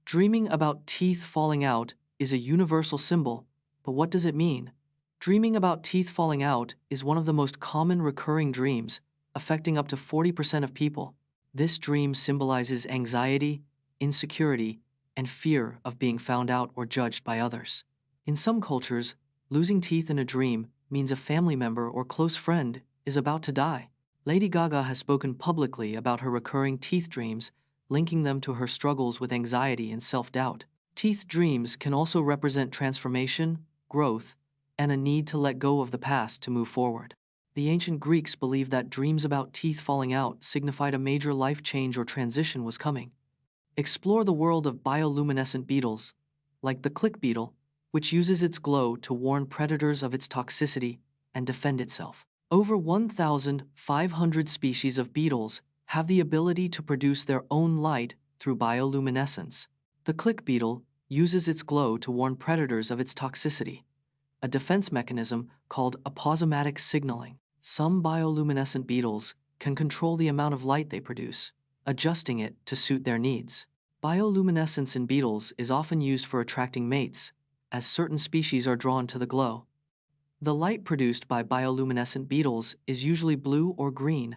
Dreaming about teeth falling out is a universal symbol, but what does it mean? Dreaming about teeth falling out is one of the most common recurring dreams, affecting up to 40% of people. This dream symbolizes anxiety, insecurity, and fear of being found out or judged by others. In some cultures, losing teeth in a dream means a family member or close friend is about to die. Lady Gaga has spoken publicly about her recurring teeth dreams, linking them to her struggles with anxiety and self-doubt. Teeth dreams can also represent transformation, growth, and a need to let go of the past to move forward. The ancient Greeks believed that dreams about teeth falling out signified a major life change or transition was coming. Explore the world of bioluminescent beetles, like the click beetle, which uses its glow to warn predators of its toxicity and defend itself. Over 1,500 species of beetles have the ability to produce their own light through bioluminescence. The click beetle uses its glow to warn predators of its toxicity, a defense mechanism called aposematic signaling. Some bioluminescent beetles can control the amount of light they produce, adjusting it to suit their needs. Bioluminescence in beetles is often used for attracting mates, as certain species are drawn to the glow. The light produced by bioluminescent beetles is usually blue or green,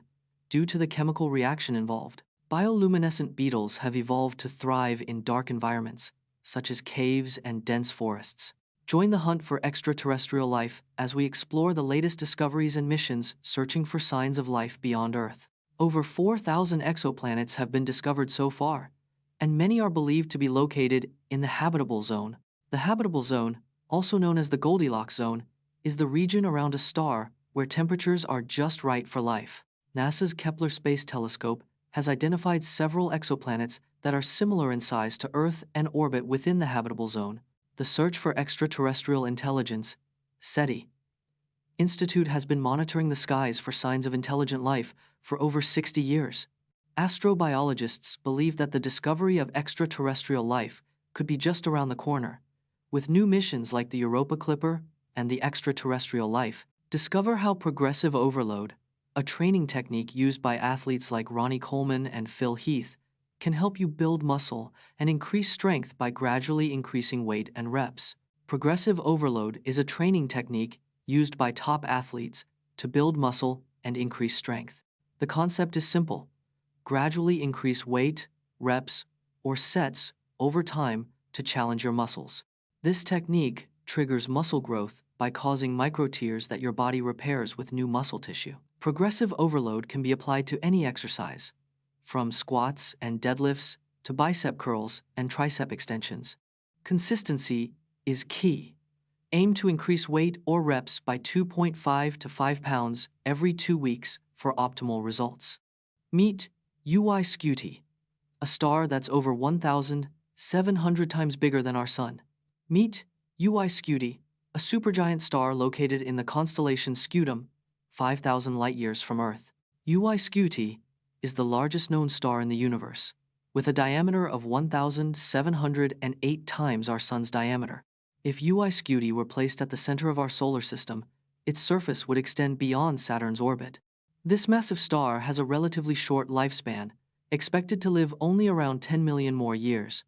due to the chemical reaction involved. Bioluminescent beetles have evolved to thrive in dark environments, such as caves and dense forests. Join the hunt for extraterrestrial life as we explore the latest discoveries and missions searching for signs of life beyond Earth. Over 4,000 exoplanets have been discovered so far, and many are believed to be located in the habitable zone. The habitable zone, also known as the Goldilocks zone, is the region around a star where temperatures are just right for life. NASA's Kepler Space Telescope has identified several exoplanets that are similar in size to Earth and orbit within the habitable zone. The Search for Extraterrestrial Intelligence (SETI) Institute has been monitoring the skies for signs of intelligent life for over 60 years. Astrobiologists believe that the discovery of extraterrestrial life could be just around the corner. With new missions like the Europa Clipper and the Extraterrestrial Life, discover how progressive overload, a training technique used by athletes like Ronnie Coleman and Heath, can help you build muscle and increase strength by gradually increasing weight and reps. Progressive overload is a training technique used by top athletes to build muscle and increase strength. The concept is simple: gradually increase weight, reps, or sets over time to challenge your muscles. This technique triggers muscle growth by causing microtears that your body repairs with new muscle tissue. Progressive overload can be applied to any exercise, from squats and deadlifts to bicep curls and tricep extensions. Consistency is key. Aim to increase weight or reps by 2.5 to 5 pounds every 2 weeks for optimal results. Meet Scuti, a star that's over 1,700 times bigger than our Sun. Meet Scuti, a supergiant star located in the constellation Scutum, 5,000 light-years from Earth. Scuti is the largest known star in the universe, with a diameter of 1,708 times our Sun's diameter. If Scuti were placed at the center of our solar system, its surface would extend beyond Saturn's orbit. This massive star has a relatively short lifespan, expected to live only around 10 million more years.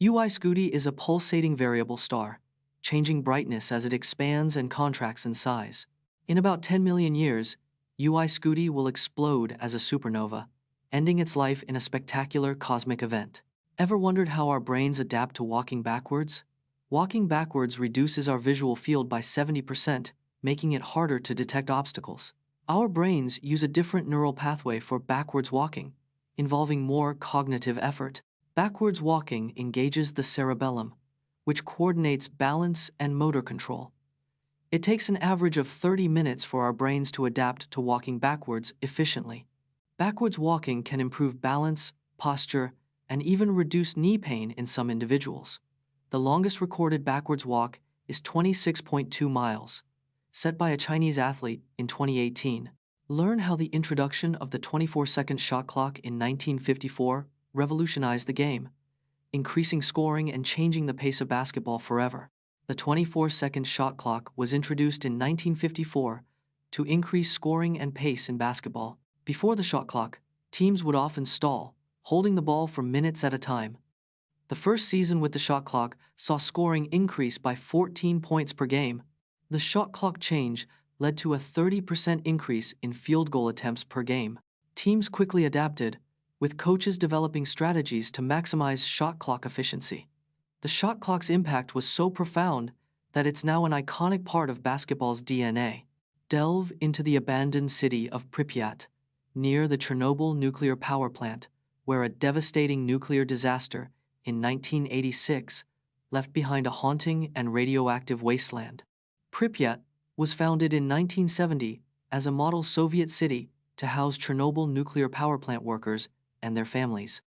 Scuti is a pulsating variable star, changing brightness as it expands and contracts in size. In about 10 million years, Scuti will explode as a supernova, ending its life in a spectacular cosmic event. Ever wondered how our brains adapt to walking backwards? Walking backwards reduces our visual field by 70%, making it harder to detect obstacles. Our brains use a different neural pathway for backwards walking, involving more cognitive effort. Backwards walking engages the cerebellum, which coordinates balance and motor control. It takes an average of 30 minutes for our brains to adapt to walking backwards efficiently. Backwards walking can improve balance, posture, and even reduce knee pain in some individuals. The longest recorded backwards walk is 26.2 miles, set by a Chinese athlete in 2018. Learn how the introduction of the 24-second shot clock in 1954 revolutionized the game, increasing scoring and changing the pace of basketball forever. The 24-second shot clock was introduced in 1954 to increase scoring and pace in basketball. Before the shot clock, teams would often stall, holding the ball for minutes at a time. The first season with the shot clock saw scoring increase by 14 points per game. The shot clock change led to a 30% increase in field goal attempts per game. Teams quickly adapted, with coaches developing strategies to maximize shot clock efficiency. The shot clock's impact was so profound that it's now an iconic part of basketball's DNA. Delve into the abandoned city of Pripyat, near the Chernobyl nuclear power plant, where a devastating nuclear disaster in 1986 left behind a haunting and radioactive wasteland. Pripyat was founded in 1970 as a model Soviet city to house Chernobyl nuclear power plant workers and their families.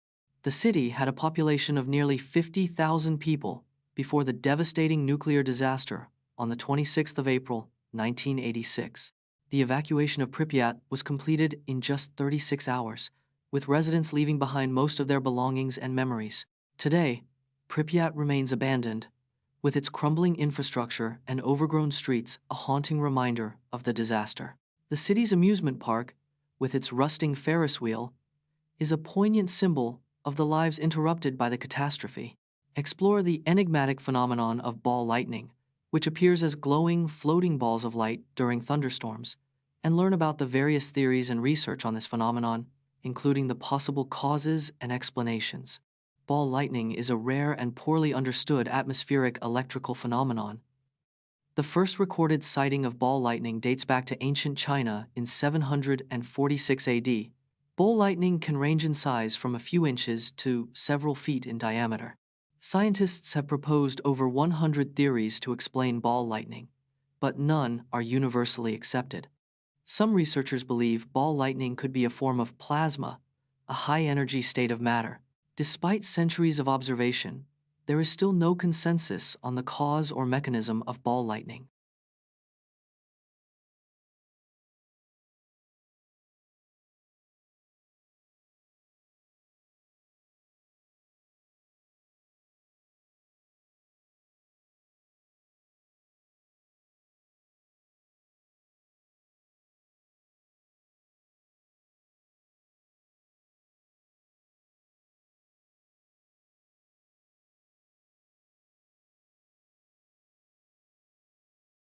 The city had a population of nearly 50,000 people before the devastating nuclear disaster on the 26th of April, 1986. The evacuation of Pripyat was completed in just 36 hours, with residents leaving behind most of their belongings and memories. Today, Pripyat remains abandoned, with its crumbling infrastructure and overgrown streets a haunting reminder of the disaster. The city's amusement park, with its rusting Ferris wheel, is a poignant symbol of the lives interrupted by the catastrophe. Explore the enigmatic phenomenon of ball lightning, which appears as glowing, floating balls of light during thunderstorms, and learn about the various theories and research on this phenomenon, including the possible causes and explanations. Ball lightning is a rare and poorly understood atmospheric electrical phenomenon. The first recorded sighting of ball lightning dates back to ancient China in 746 AD. Ball lightning can range in size from a few inches to several feet in diameter. Scientists have proposed over 100 theories to explain ball lightning, but none are universally accepted. Some researchers believe ball lightning could be a form of plasma, a high-energy state of matter. Despite centuries of observation, there is still no consensus on the cause or mechanism of ball lightning.